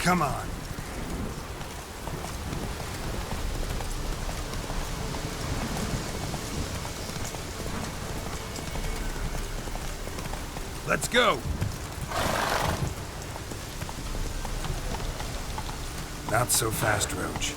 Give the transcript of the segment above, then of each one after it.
Come on. Let's go. Not so fast, Roach.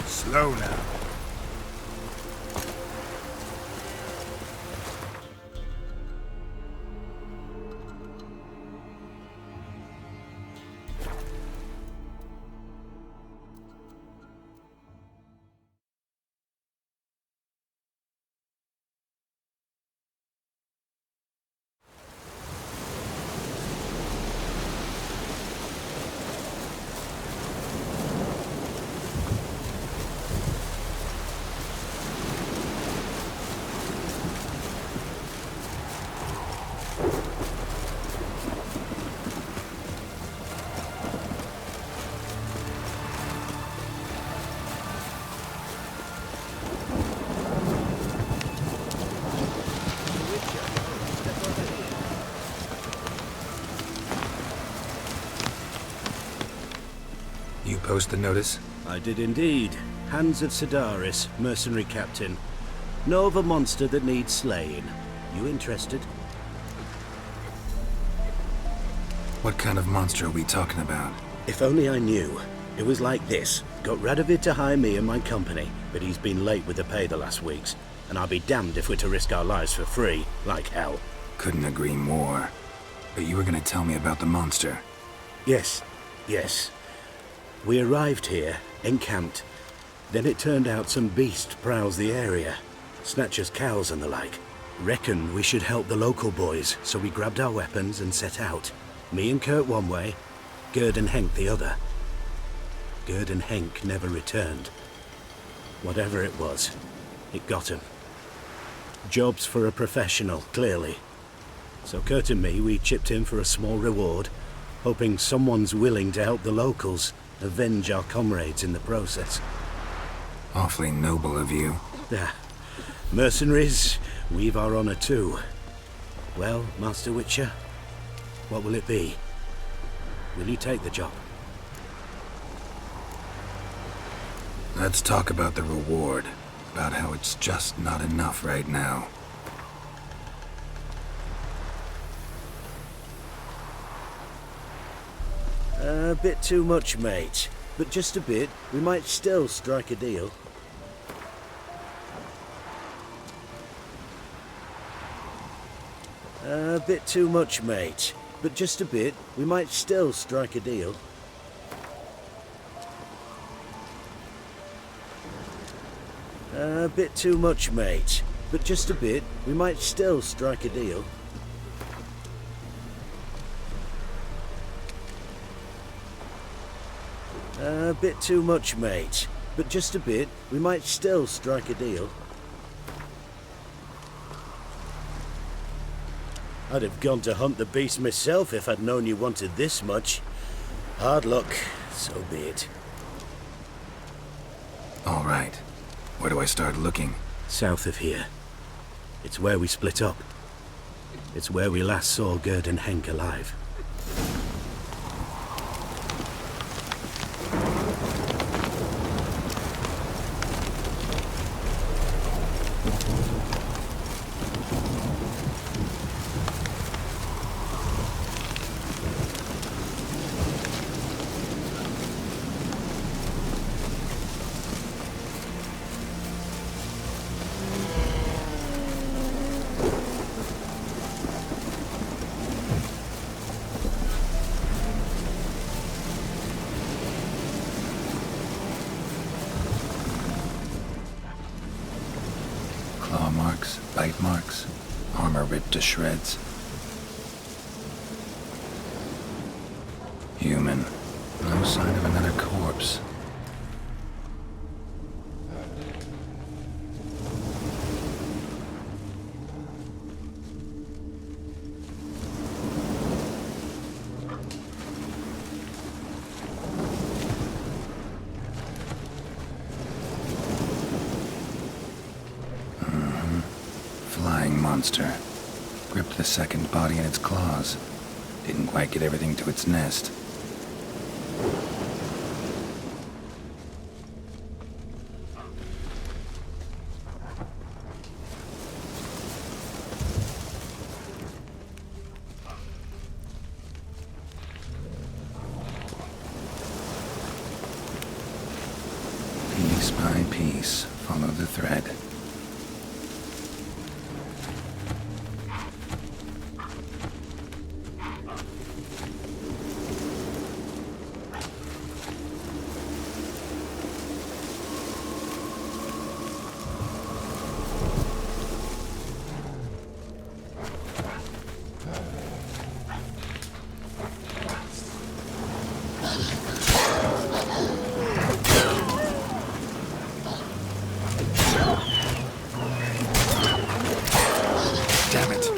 Slow now. You post the notice? I did indeed. Hands of Sedaris, mercenary captain. Know of a monster that needs slaying. You interested? What kind of monster are we talking about? If only I knew. It was like this. Got Radovid to hire me and my company, but he's been late with the pay the last weeks. And I'll be damned if we're to risk our lives for free, like hell. Couldn't agree more. But you were gonna tell me about the monster. Yes. We arrived here, encamped. Then it turned out some beast prowls the area. Snatchers cows and the like. Reckoned we should help the local boys, so we grabbed our weapons and set out. Me and Kurt one way, Gerd and Henk the other. Gerd and Henk never returned. Whatever it was, it got him. Jobs for a professional, clearly. So Kurt and me, we chipped in for a small reward, hoping someone's willing to help the locals, avenge our comrades in the process. Awfully noble of you. Mercenaries, we've our honor too. Well, Master Witcher, what will it be? Will you take the job? Let's talk about the reward. About how it's just not enough right now. A bit too much, mate. But just a bit, we might still strike a deal. A bit too much, mate. But just a bit, we might still strike a deal. A bit too much, mate. But just a bit, we might still strike a deal. A bit too much, mate. But just a bit, we might still strike a deal. I'd have gone to hunt the beast myself if I'd known you wanted this much. Hard luck, so be it. All right. Where do I start looking? South of here. It's where we split up. It's where we last saw Gerd and Henk alive. Claw marks, bite marks, armor ripped to shreds. Human. No sign of another corpse. Flying monster. Gripped the second body in its claws. Didn't quite get everything to its nest. Piece by piece, follow the thread. Damn it.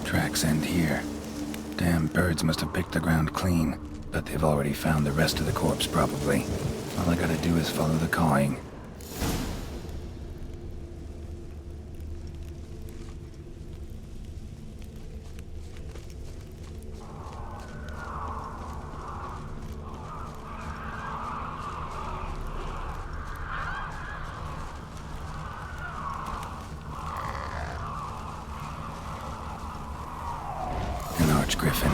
Tracks end here. Damn birds must have picked the ground clean. But they've already found the rest of the corpse, probably. All I gotta do is follow the cawing. An arch-griffin.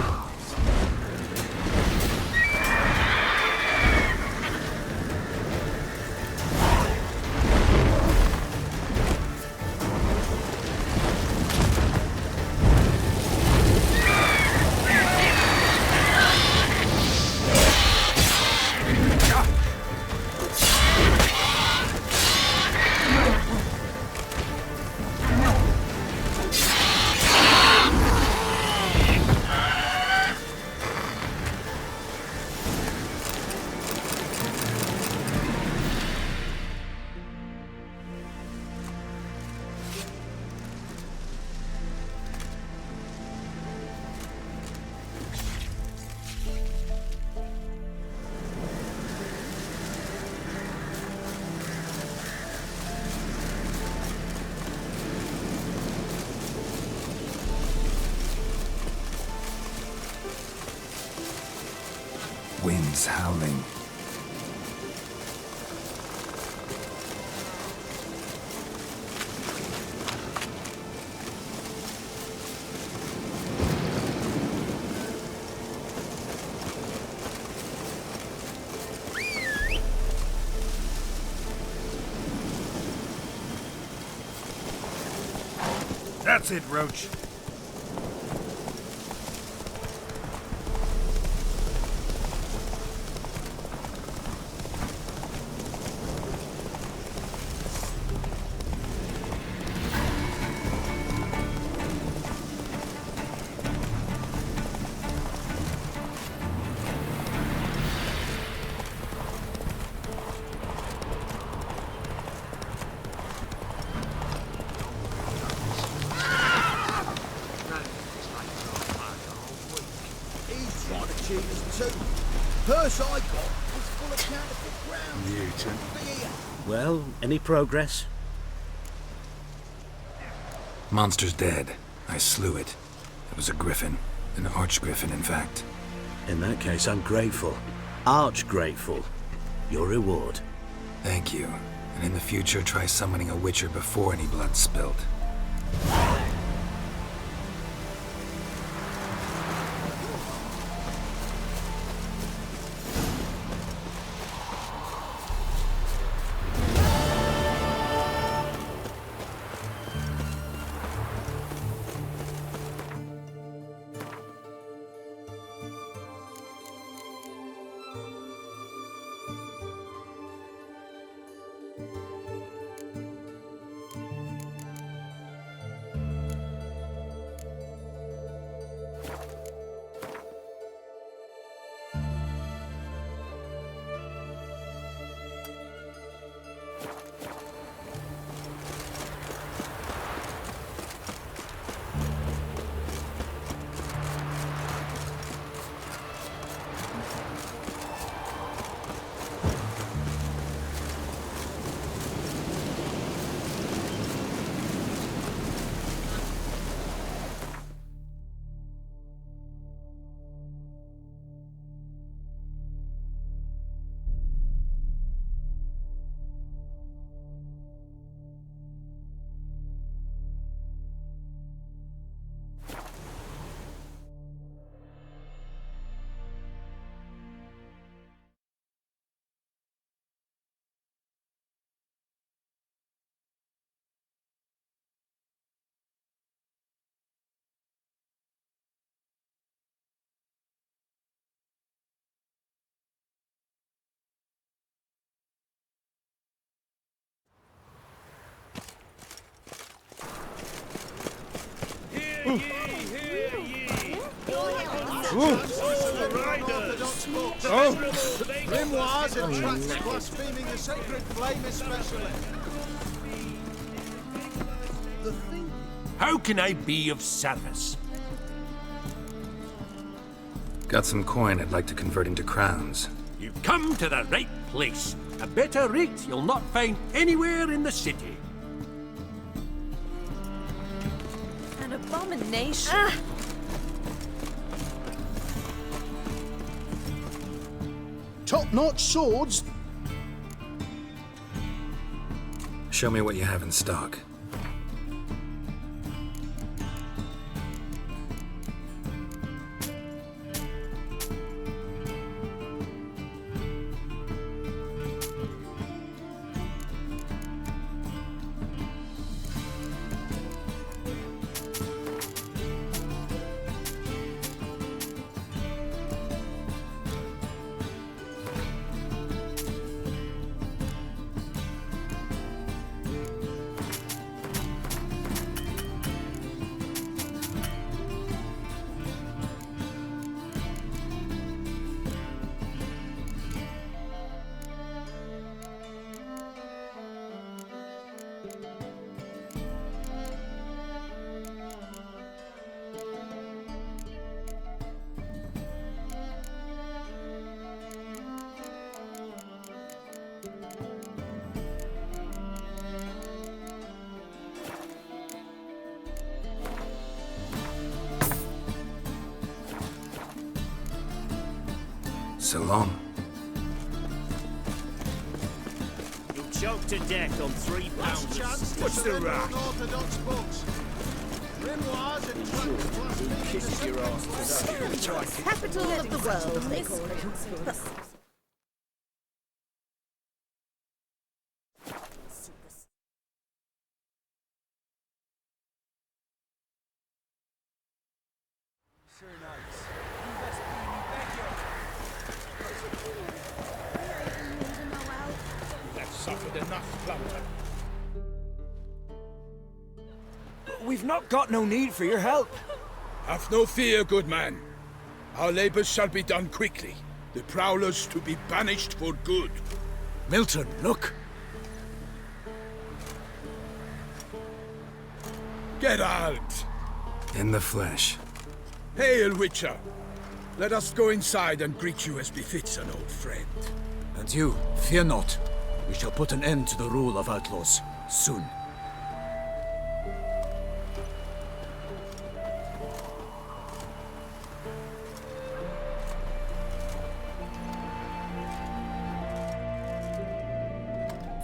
Winds howling. That's it, Roach. Purse I got was full of counterfeit grounds. Mutant. Well, any progress? Monster's dead. I slew it. It was a griffin. An arch-griffin, in fact. In that case, I'm grateful. Arch grateful. Your reward. Thank you. And in the future, try summoning a witcher before any blood's spilled. Unorthodox books. Grimoires and tracts blaspheming the sacred flame especially. The thing. How can I be of service? Got some coin I'd like to convert into crowns. You've come to the right place. A better rate you'll not find anywhere in the city. An abomination. Top-notch swords. Show me what you have in stock. So long. You'll choke to death on £3. What's the rack? Unorthodox books. Grimoires and tracts blaspheming the sacred flame. Capital of the world, they call it. We've not got no need for your help. Have no fear, good man. Our labors shall be done quickly. The prowlers to be banished for good. Milton, look. Get out! In the flesh. Hail, Witcher! Let us go inside and greet you as befits an old friend. And you, fear not. We shall put an end to the rule of outlaws, soon.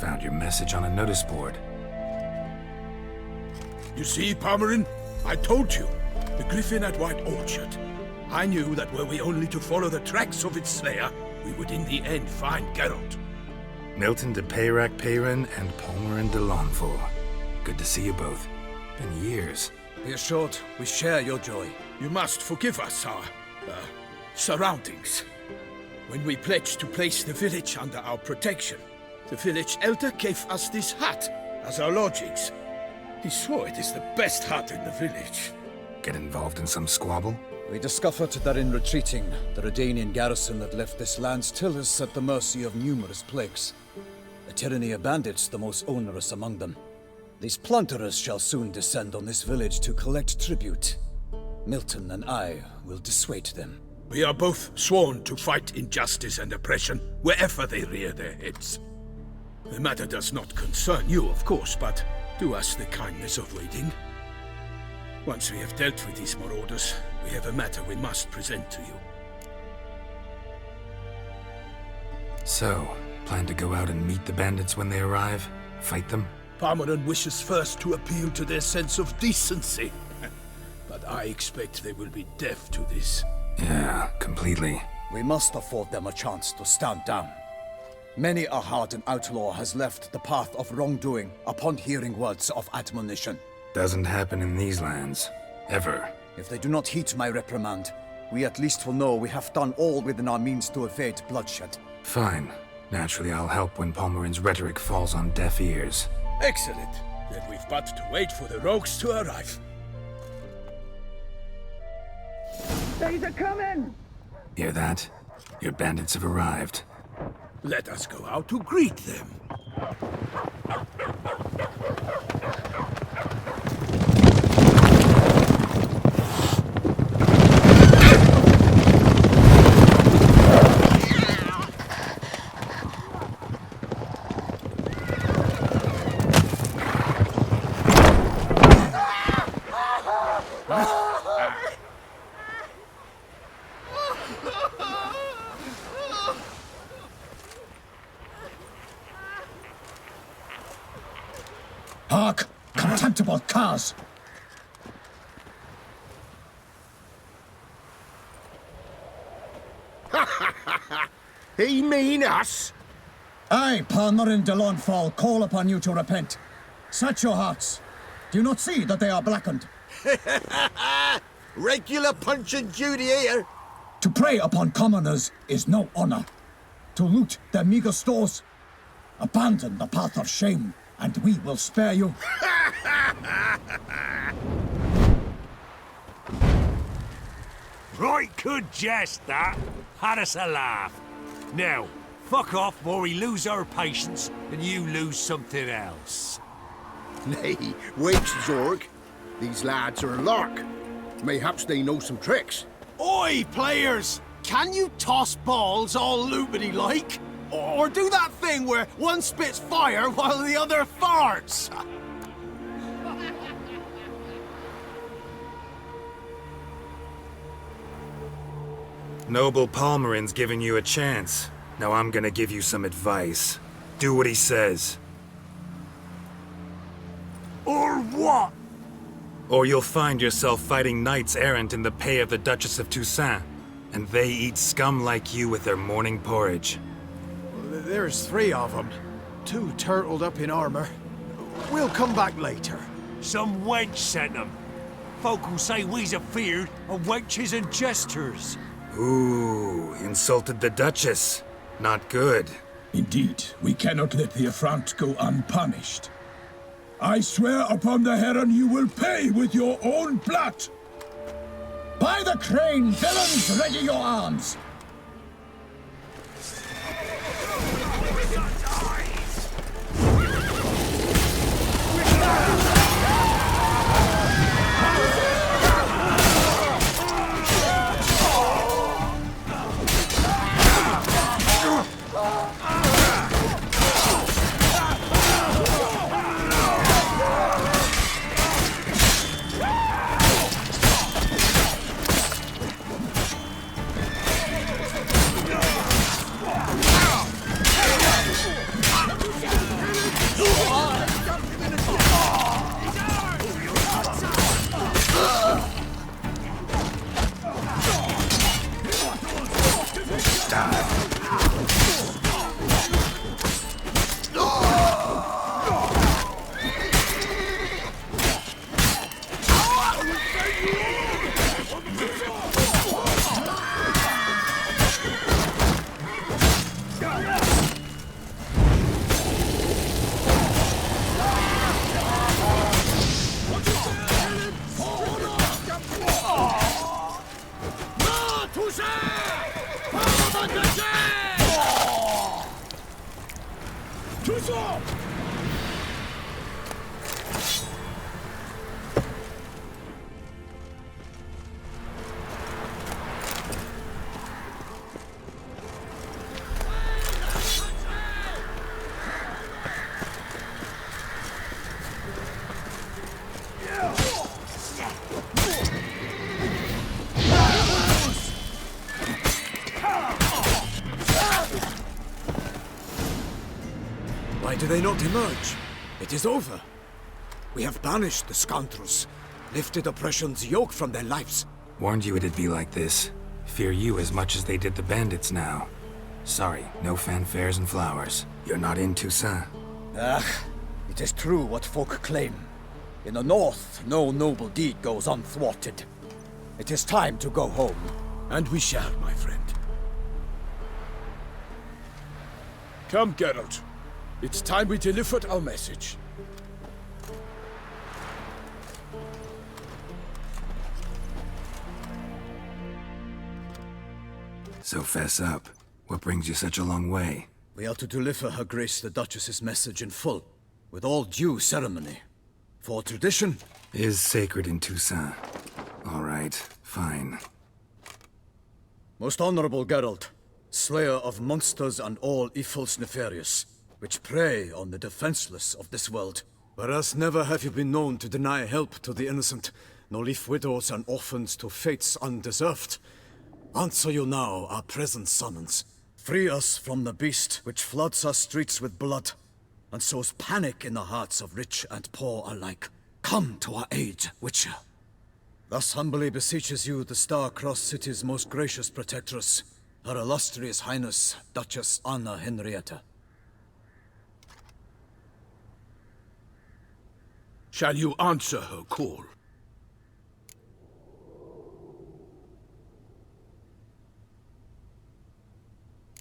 Found your message on a notice board. You see, Palmerin? I told you. The griffin at White Orchard. I knew that were we only to follow the tracks of its slayer, we would in the end find Geralt. Milton de Peyrac Peyran and Palmerin de Lawnful. Good to see you both. Been years. Be assured, we share your joy. You must forgive us our, surroundings. When we pledged to place the village under our protection, the village elder gave us this hut as our lodgings. He swore it is the best hut in the village. Get involved in some squabble? We discovered that in retreating, the Redanian garrison that left this land still is at the mercy of numerous plagues. A tyranny of bandits the most onerous among them. These plunderers shall soon descend on this village to collect tribute. Milton and I will dissuade them. We are both sworn to fight injustice and oppression wherever they rear their heads. The matter does not concern you, of course, but do us the kindness of waiting. Once we have dealt with these marauders, we have a matter we must present to you. So, plan to go out and meet the bandits when they arrive? Fight them? Palmerin wishes first to appeal to their sense of decency. But I expect they will be deaf to this. Yeah, completely. We must afford them a chance to stand down. Many a hardened outlaw has left the path of wrongdoing upon hearing words of admonition. Doesn't happen in these lands. Ever. If they do not heed my reprimand, we at least will know we have done all within our means to evade bloodshed. Fine. Naturally, I'll help when Palmerin's rhetoric falls on deaf ears. Excellent. Then we've but to wait for the rogues to arrive. Hear that? Your bandits have arrived. Let us go out to greet them. Hark! Contemptible curs! He mean us? I, Palmerin de Lawnfall, call upon you to repent. Set your hearts. Do you not see that they are blackened? Regular punch and duty here. To prey upon commoners is no honor. To loot their meager stores, abandon the path of shame, and we will spare you. Right good jest, that. Had us a laugh. Now, fuck off before we lose our patience and you lose something else. Nay, wait, Zorg. These lads are a lark. Mayhaps they know some tricks. Oi, players! Can you toss balls all loopity like? Or do that thing where one spits fire while the other farts? Noble Palmerin's giving you a chance. Now I'm gonna give you some advice. Do what he says. Or what? Or you'll find yourself fighting knights errant in the pay of the Duchess of Toussaint. And they eat scum like you with their morning porridge. There's 3 of them. 2 turtled up in armor. We'll come back later. Some wench sent them. Folk will say we's afeard of wenches and jesters. Ooh, insulted the Duchess. Not good. Indeed, we cannot let the affront go unpunished. I swear upon the Heron you will pay with your own blood! By the crane, villains, ready your arms! Why do they not emerge? It is over. We have banished the scoundrels, lifted oppression's yoke from their lives. Warned you it'd be like this. Fear you as much as they did the bandits now. Sorry, no fanfares and flowers. You're not in Toussaint. It is true what folk claim. In the north, no noble deed goes unthwarted. It is time to go home. And we shall, my friend. Come, Geralt. It's time we delivered our message. So fess up. What brings you such a long way? We are to deliver Her Grace the Duchess's message in full, with all due ceremony. For tradition Is sacred in Toussaint. All right, fine. Most honorable Geralt, slayer of monsters and all evils nefarious, which prey on the defenseless of this world. Whereas never have you been known to deny help to the innocent, nor leave widows and orphans to fates undeserved. Answer you now our present summons. Free us from the beast which floods our streets with blood, and sows panic in the hearts of rich and poor alike. Come to our aid, Witcher. Thus humbly beseeches you the Star-Crossed City's most gracious protectress, Her Illustrious Highness, Duchess Anna Henrietta. Shall you answer her call?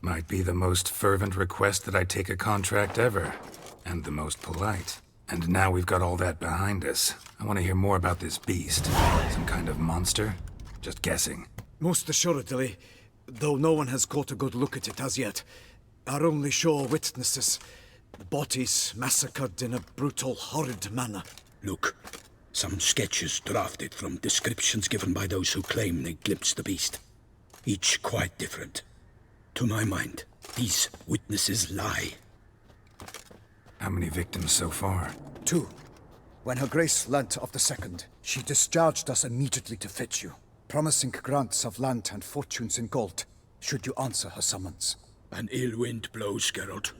Might be the most fervent request that I take a contract ever. And the most polite. And now we've got all that behind us. I want to hear more about this beast. Some kind of monster? Just guessing. Most assuredly, though no one has caught a good look at it as yet. Our only sure witnesses. Bodies massacred in a brutal, horrid manner. Look, some sketches drafted from descriptions given by those who claim they glimpsed the beast. Each quite different. To my mind, these witnesses lie. How many victims so far? 2. When Her Grace learnt of the second, she discharged us immediately to fetch you, promising grants of land and fortunes in gold, should you answer her summons. An ill wind blows, Geralt.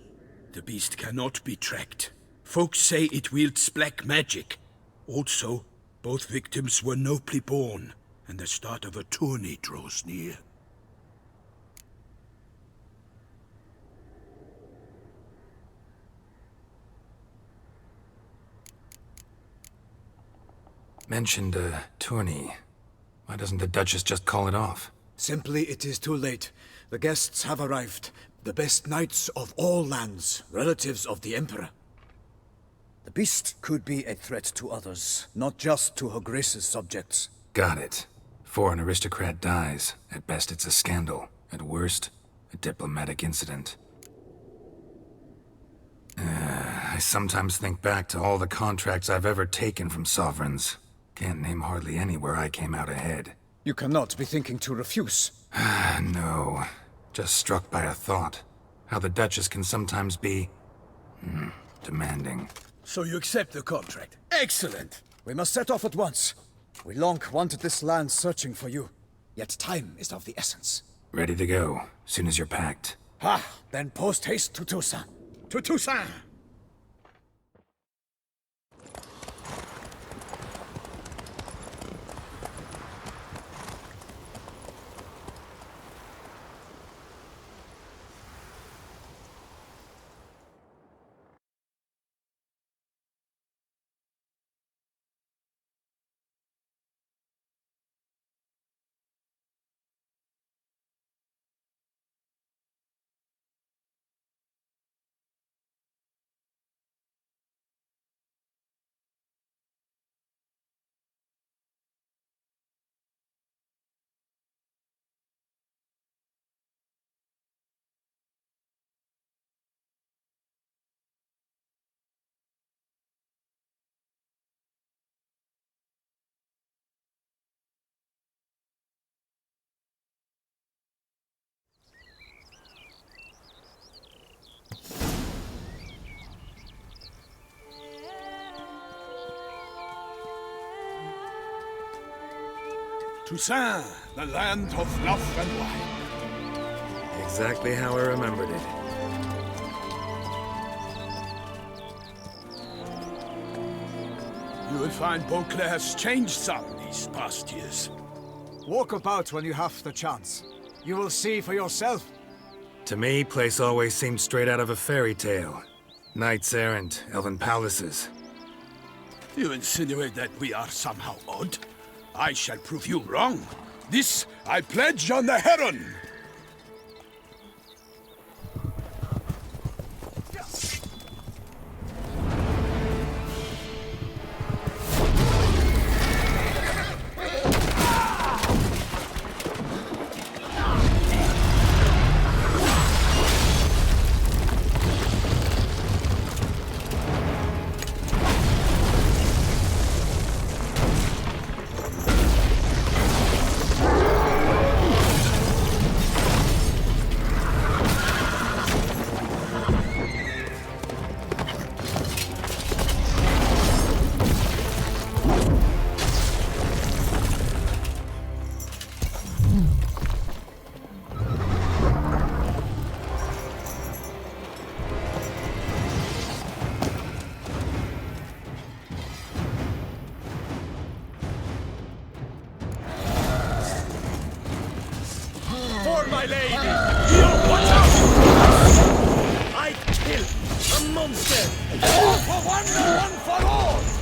The beast cannot be tracked. Folks say it wields black magic. Also, both victims were nobly born, and the start of a tourney draws near. Mentioned a tourney. Why doesn't the Duchess just call it off? Simply, it is too late. The guests have arrived. The best knights of all lands, relatives of the Emperor. The beast could be a threat to others, not just to Her Grace's subjects. Got it. Foreign aristocrat dies. At best, it's a scandal. At worst, a diplomatic incident. I sometimes think back to all the contracts I've ever taken from sovereigns. Can't name hardly any where I came out ahead. You cannot be thinking to refuse. No. Just struck by a thought. How the Duchess can sometimes be... demanding. So you accept the contract? Excellent! We must set off at once. We long wanted this land searching for you. Yet time is of the essence. Ready to go, soon as you're packed. Then post-haste to Toussaint. To Toussaint! Toussaint, the land of love and wine. Exactly how I remembered it. You will find Beauclair has changed some these past years. Walk about when you have the chance. You will see for yourself. To me, place always seemed straight out of a fairy tale. Knights errant, elven palaces. You insinuate that we are somehow odd? I shall prove you wrong. This I pledge on the Heron! for my lady! Yo, watch out! I kill a monster! All for one and one for all!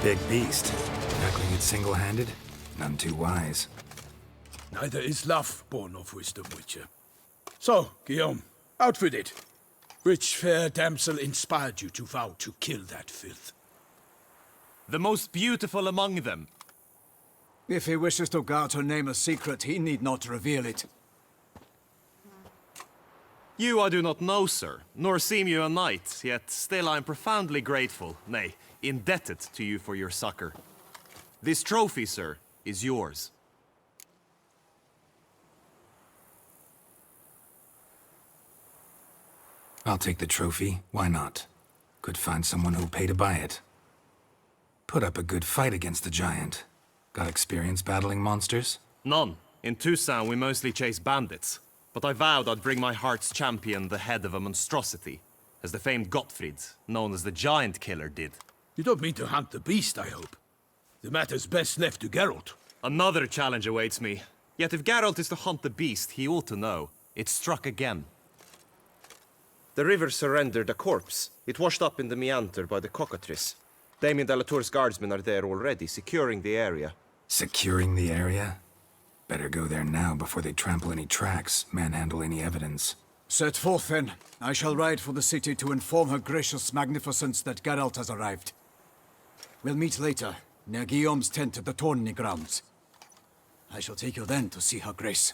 Big beast. Tackling it single-handed? None too wise. Neither is love born of wisdom, Witcher. So, Guillaume, out with it. Which fair damsel inspired you to vow to kill that filth? The most beautiful among them. If he wishes to guard her name a secret, he need not reveal it. You I do not know, sir, nor seem you a knight, yet still I am profoundly grateful, nay, indebted to you for your succor. This trophy, sir, is yours. I'll take the trophy. Why not? Could find someone who'll pay to buy it. Put up a good fight against the giant. Got experience battling monsters? None. In Toussaint we mostly chase bandits. But I vowed I'd bring my heart's champion the head of a monstrosity, as the famed Gottfried, known as the Giant Killer, did. You don't mean to hunt the beast, I hope. The matter's best left to Geralt. Another challenge awaits me. Yet if Geralt is to hunt the beast, he ought to know. It struck again. The river surrendered a corpse. It washed up in the meander by the cockatrice. Damien de la Tour's guardsmen are there already, securing the area. Securing the area? Better go there now before they trample any tracks, manhandle any evidence. Set forth, then. I shall ride for the city to inform her gracious magnificence that Geralt has arrived. We'll meet later, near Guillaume's tent at the tourney grounds. I shall take you then to see her grace.